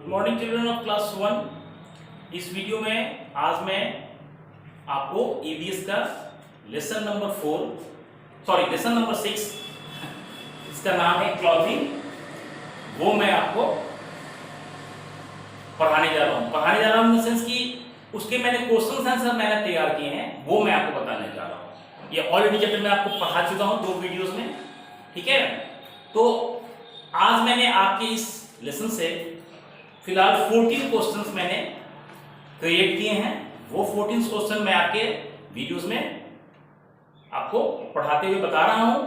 Good morning children of class 1। इस video में आज मैं आपको ईवीएस का लेसन नंबर 6 इसका नाम है क्लॉथिंग, वो मैं आपको पढ़ाने जा रहा हूँ इन द सेंस कि उसके मैंने क्वेश्चन आंसर मैंने तैयार किए हैं, वो मैं आपको बताने जा रहा हूँ। ये ऑलरेडी चैप्टर में आपको पढ़ा चुका हूँ 2 वीडियोस में, ठीक है। तो आज मैंने आपके इस लेसन से फिलहाल 14 क्वेश्चंस मैंने क्रिएट किए हैं। वो 14 क्वेश्चन मैं आपके वीडियोस में आपको पढ़ाते हुए बता रहा हूं।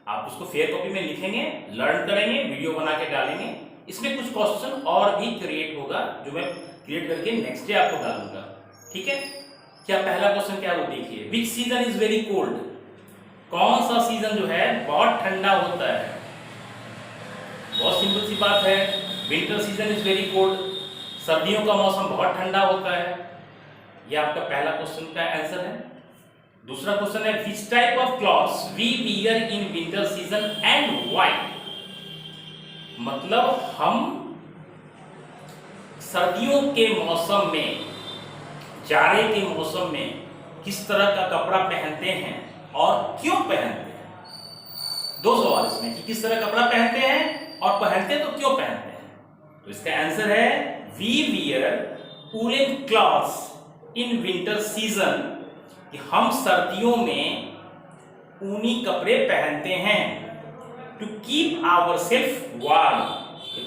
आप उसको फेयर कॉपी में लिखेंगे, लर्न करेंगे, वीडियो बना के डालेंगे। इसमें कुछ क्वेश्चन और भी क्रिएट होगा जो मैं क्रिएट करके नेक्स्ट डे आपको डालूंगा, ठीक है। क्या पहला क्वेश्चन क्या वो देखिए, विच सीजन इज वेरी कोल्ड। कौन सा सीजन जो है बहुत ठंडा होता है। बहुत सिंपल सी बात है, winter season is very cold, सर्दियों का मौसम बहुत ठंडा होता है। यह आपका पहला क्वेश्चन का आंसर है। दूसरा क्वेश्चन है, which type of clothes we wear in winter season and why. मतलब हम सर्दियों के मौसम में, जाड़े के मौसम में किस तरह का कपड़ा पहनते हैं और क्यों पहनते हैं। 2 सवाल इसमें कि किस तरह कपड़ा पहनते हैं और पहनते तो क्यों पहनते हैं। तो इसका आंसर है we wear woollen clothes in winter season, कि हम सर्दियों में ऊनी कपड़े पहनते हैं टू कीप आवरसेल्फ वार्म।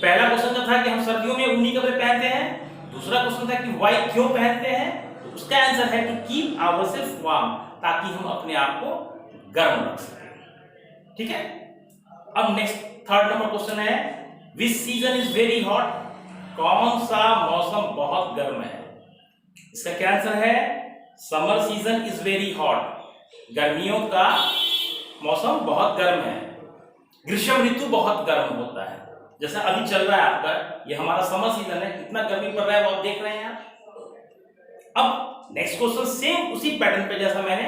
पहला क्वेश्चन जो था कि हम सर्दियों में ऊनी कपड़े पहनते हैं, दूसरा क्वेश्चन था कि व्हाई, क्यों पहनते हैं। तो उसका आंसर है टू कीप आवरसेल्फ वार्म, ताकि हम अपने आप को गर्म रख सकें, ठीक है। अब नेक्स्ट थर्ड नंबर क्वेश्चन है, विच सीजन इज वेरी हॉट। कौन सा मौसम बहुत गर्म है। इसका क्या आंसर है, summer season is very hot. गर्मियों का मौसम बहुत गर्म है। ग्रीष्म ऋतु बहुत गर्म होता है, जैसा अभी चल रहा है आपका, ये हमारा समर सीजन है। कितना गर्मी पड़ रहा है वो आप देख रहे हैं आप। अब नेक्स्ट क्वेश्चन सेम उसी पैटर्न पे जैसा मैंने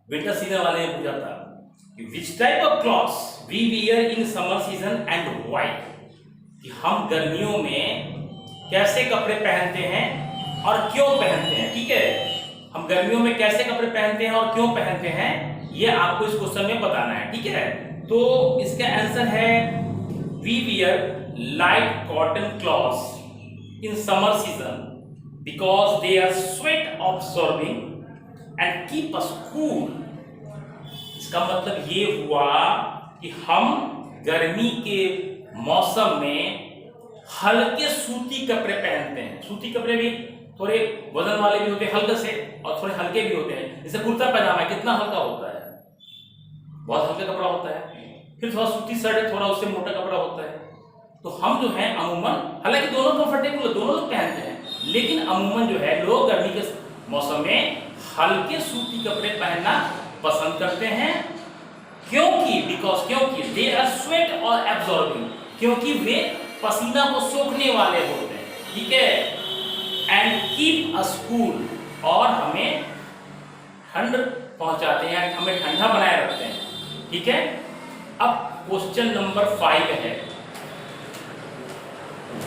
विंटर सीजन वाले में पूछा था, which type of clothes we wear in summer season and why, कि हम गर्मियों में कैसे कपड़े पहनते हैं और क्यों पहनते हैं, ठीक है। हम गर्मियों में कैसे कपड़े पहनते हैं और क्यों पहनते हैं, ये आपको इस क्वेश्चन में बताना है, ठीक है। तो इसका आंसर है we wear light cotton clothes in summer season because they are sweat absorbing and keep us cool. इसका मतलब ये हुआ कि हम गर्मी के मौसम में हल्के सूती कपड़े पहनते हैं। सूती कपड़े भी थोड़े वजन वाले भी होते हैं हल्के से, और थोड़े हल्के भी होते हैं। जैसे कुर्ता पैजामा कितना हल्का होता है, बहुत हल्का कपड़ा होता है। फिर थोड़ा सूती शर्ट, थोड़ा उससे मोटा कपड़ा होता है। तो हम जो है अमूमन, हालांकि दोनों कंफर्टेबल, दोनों लोग पहनते हैं, लेकिन अमूमन जो है लोग गर्मी के मौसम में हल्के सूती कपड़े पहनना पसंद करते हैं। क्योंकि दे आर स्वेट और एब्जॉर्बिंग, क्योंकि वे पसीना को सोखने वाले होते हैं, ठीक है। एंड कीप अस कूल, और हमें ठंड पहुंचाते हैं, हमें ठंडा बनाए रखते हैं, ठीक है। अब क्वेश्चन नंबर 5 है,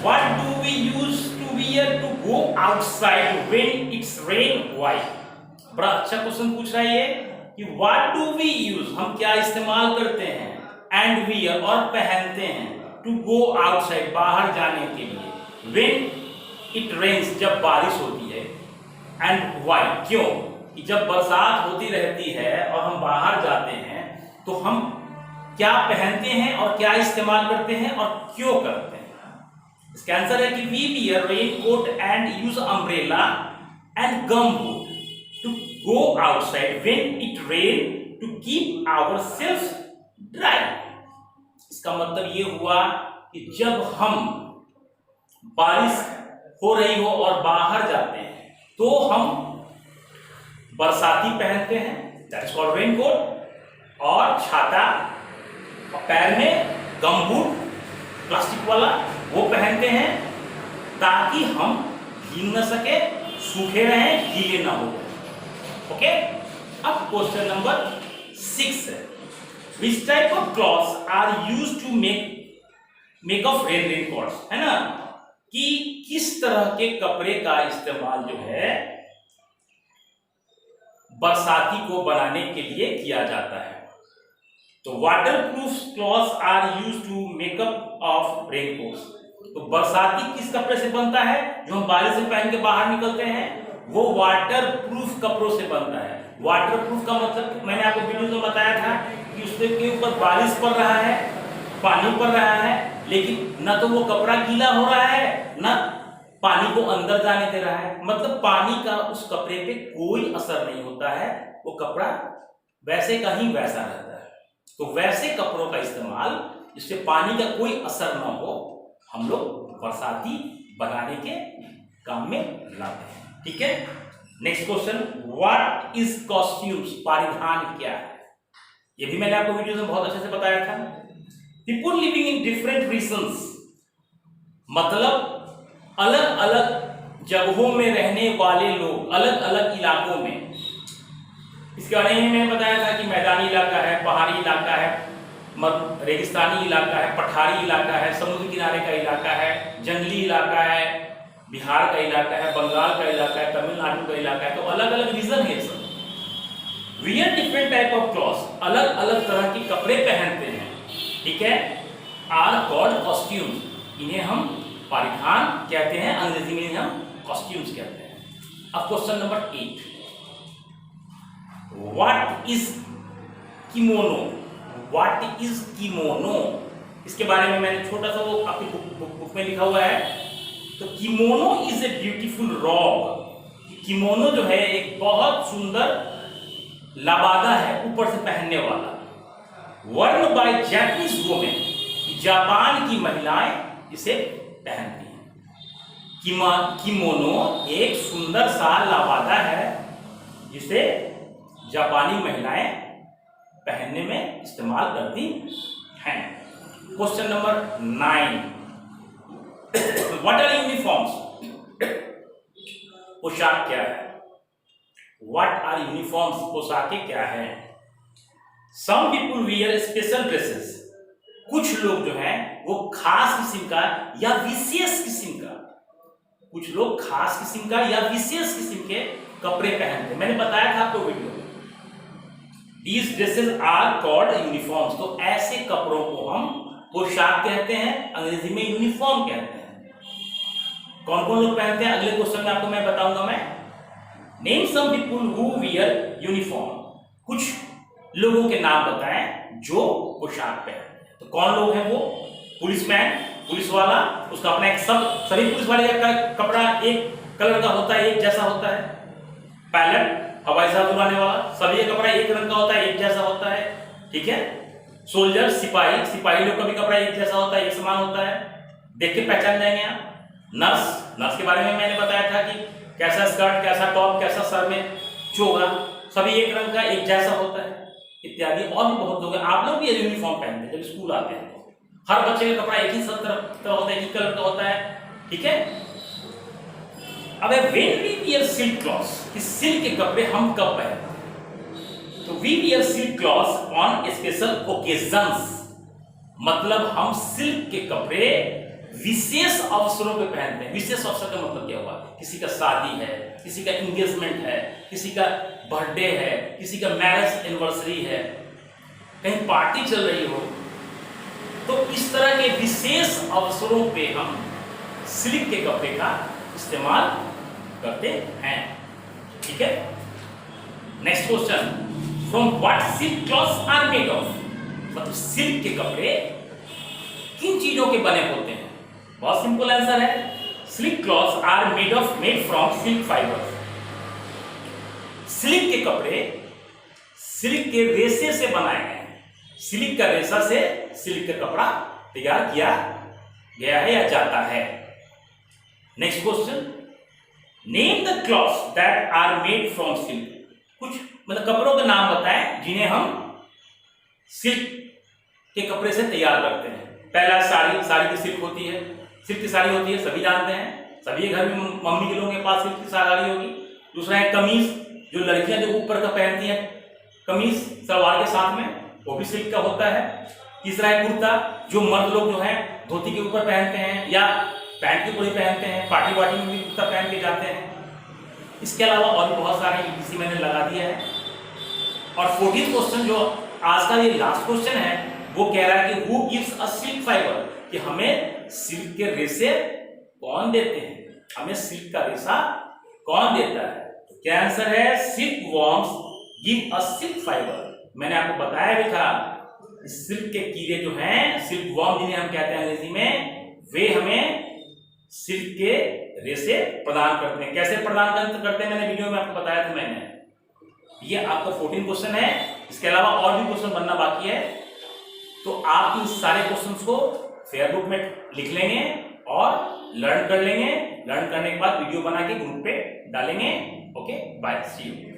what do we use to wear to go outside when it's rain why. बड़ा अच्छा क्वेश्चन पूछ रहा है ये कि व्हाट डू वी यूज, हम क्या इस्तेमाल करते हैं, एंड वियर और पहनते हैं, टू गो आउटसाइड बाहर जाने के लिए, व्हेन इट रेन्स जब बारिश होती है, एंड व्हाई क्यों, कि जब बरसात होती रहती है और हम बाहर जाते हैं तो हम क्या पहनते हैं और क्या इस्तेमाल करते हैं और क्यों करते हैं। इसका आंसर है कि we wear rain coat and use umbrella and gum boot to go outside when it rain to keep ourselves dry. इसका मतलब ये हुआ कि जब हम बारिश हो रही हो और बाहर जाते हैं तो हम बरसाती पहनते हैं, दैट्स कॉल्ड रेनकोट, और छाता, और पैर में गमबूट प्लास्टिक वाला वो पहनते हैं, ताकि हम भीग न सके, सूखे रहें, गीले ना हो। ओके। अब क्वेश्चन नंबर 6 है, which type of clothes are used to make of raincoats, है ना। कि किस तरह के कपड़े का इस्तेमाल जो है बरसाती को बनाने के लिए किया जाता है। तो waterproof clothes are used to make up of raincoats. तो बरसाती किस कपड़े से बनता है? जो हम बारिश से पहन के बाहर निकलते हैं वो वाटरप्रूफ कपड़ों से बनता है। वाटरप्रूफ का मतलब मैंने आपको वीडियो में बताया था कि उसके ऊपर बारिश पड़ रहा है, पानी पड़ रहा है, लेकिन न तो वो कपड़ा गीला हो रहा है न पानी को अंदर जाने दे रहा है। मतलब पानी का उस कपड़े पे कोई असर नहीं होता है, वो कपड़ा वैसे का ही वैसा रहता है। तो वैसे कपड़ों का इस्तेमाल जिससे पानी का कोई असर न हो हम लोग बरसाती बनाने के काम में लाते हैं। ठीक है, next question, what is costumes? परिधान क्या है? ये भी मैंने आपको वीडियो में बहुत अच्छे से बताया था। People living in different regions, मतलब अलग अलग जगहों में रहने वाले लोग, अलग अलग इलाकों में। इसके बारे में मैंने बताया था कि मैदानी इलाका है, पहाड़ी इलाका है, रेगिस्तानी इलाका है, पठारी इलाका है, समुद्र किनारे का इलाका है, जंगली इलाका है, बिहार का इलाका है, बंगाल का इलाका है, तमिलनाडु का इलाका है। तो अलग अलग रीजन है सब। Wear different type of clothes, अलग अलग तरह के कपड़े पहनते हैं। ठीक है, आर कॉल्ड कॉस्ट्यूम्स, इन्हें हम परिधान कहते हैं, अंग्रेजी में हम कॉस्ट्यूम्स कहते हैं। अब question number 8, what is kimono? What is kimono? इसके बारे में मैंने छोटा सा वो आपकी बुक में लिखा हुआ है। तो kimono is a beautiful robe. Kimono जो है एक बहुत सुंदर लबादा है ऊपर से पहनने वाला। वर्न बाय जापानीज वुमेन, जापान की महिलाएं इसे पहनती हैं। किमोनो एक सुंदर सा लबादा है जिसे जापानी महिलाएं पहनने में इस्तेमाल करती हैं। Question number 9, what are uniforms? पोशाक क्या है? What are uniforms? पोशाकें क्या है? Some people wear special dresses, कुछ लोग जो हैं वो खास किस्म का या विशेष किस्म का, कुछ लोग खास किस्म का या विशेष किस्म के कपड़े पहनते हैं। मैंने बताया था आपको वीडियो में। These dresses are called uniforms। तो ऐसे कपड़ों को हम पोशाक कहते हैं, अंग्रेजी में यूनिफॉर्म कहते हैं। कौन कौन लोग पहनते हैं अगले क्वेश्चन में आपको मैं बताऊंगा। मैं name some people who wear uniform, कुछ लोगों के नाम बताएं जो पोशाक पहनते हैं। तो कौन लोग हैं वो? पुलिसमैन, पुलिस वाला, उसका अपना एक सभी पुलिस वाले का कपड़ा एक कलर का होता है, एक जैसा होता है। पायलट, हवाई जहाज उड़ाने वाला, सभी का कपड़ा एक रंग का होता है, एक जैसा होता है। ठीक है, सोल्जर, सिपाही, सिपाही लोग का भी कपड़ा एक जैसा होता है, एक समान होता है, देख के पहचान जाएंगे आप। नर्स, नर्स के बारे में मैंने बताया था कि कैसा स्कर्ट, कैसा टॉप, कैसा सर में चोगा, सभी एक रंग का एक जैसा होता है, इत्यादि। और भी बहुत लोग हैं। आप लोग भी यूनिफॉर्म पहनते हैं जब स्कूल आते हैं। हर बच्चे का कपड़ा एक ही तरह होता है, एक ही कलर का होता है। ठीक है, अब when we wear silk clothes, कि सिल्क के कपड़े हम कब पहनते हैं? तो we wear silk clothes on special occasions, मतलब हम सिल्क के कपड़े विशेष अवसरों पे पहनते हैं। विशेष अवसर का मतलब क्या हुआ? किसी का शादी है, किसी का एंगेजमेंट है, किसी का बर्थडे है, किसी का मैरिज एनिवर्सरी है, कहीं पार्टी चल रही हो, तो इस तरह के विशेष अवसरों पे हम सिल्क के कपड़े का इस्तेमाल करते हैं। ठीक है, next question, from what silk clothes are made of? मतलब सिल्क के कपड़े किन चीजों के बने होते हैं? बहुत सिंपल आंसर है, silk clothes are made from silk fibre. Silk के कपड़े सिल्क के रेशे से बनाए गए हैं। सिल्क का रेशा से सिल्क का कपड़ा तैयार किया गया है या जाता है। Next question, name the clothes that are made from silk. कुछ मतलब कपड़ों के नाम बताएं जिन्हें हम सिल्क के कपड़े से तैयार करते हैं। पहला साड़ी, साड़ी की सिल्क होती है, सिल्क की साड़ी होती है, सभी जानते हैं, सभी घर में मम्मी के लोगों के पास सिल्क की साड़ी होगी। दूसरा है कमीज, जो लड़कियां जो ऊपर का पहनती हैं, कमीज सलवार के साथ में, वो भी सिल्क का होता है। तीसरा है कुर्ता, जो मर्द लोग जो है धोती के ऊपर पहनते हैं या पैंट की पूरी पहनते हैं, पार्टी वार्टी में भी कुर्ता पहन के जाते हैं। इसके अलावा और भी बहुत सारे ईपीसी मैंने लगा दिया है। और 14th क्वेश्चन जो आज का ये लास्ट क्वेश्चन है वो कह रहा है कि who gives a silk fibre, कि हमें सिल्क के रेशे कौन देते हैं, हमें सिल्क का रेशा कौन देता है। तो क्या आंसर है, silk worms give a silk fibre. मैंने आपको बताया भी था सिल्क के कीड़े जो हैं, सिल्क वॉर्म जिन्हें हम कहते हैं अंग्रेजी में, वे हमें सिल्क के रेशे प्रदान करते हैं। कैसे प्रदान करते हैं मैंने वीडियो में आपको बताया था मैंने। ये आपका 14 क्वेश्चन है। इसके अलावा और भी क्वेश्चन बनना बाकी है, तो आप इन सारे क्वेश्चंस को फेयर बुक में लिख लेंगे और लर्न कर लेंगे। लर्न करने के बाद वीडियो बना के ग्रुप पे डालेंगे। Okay, bye, see you.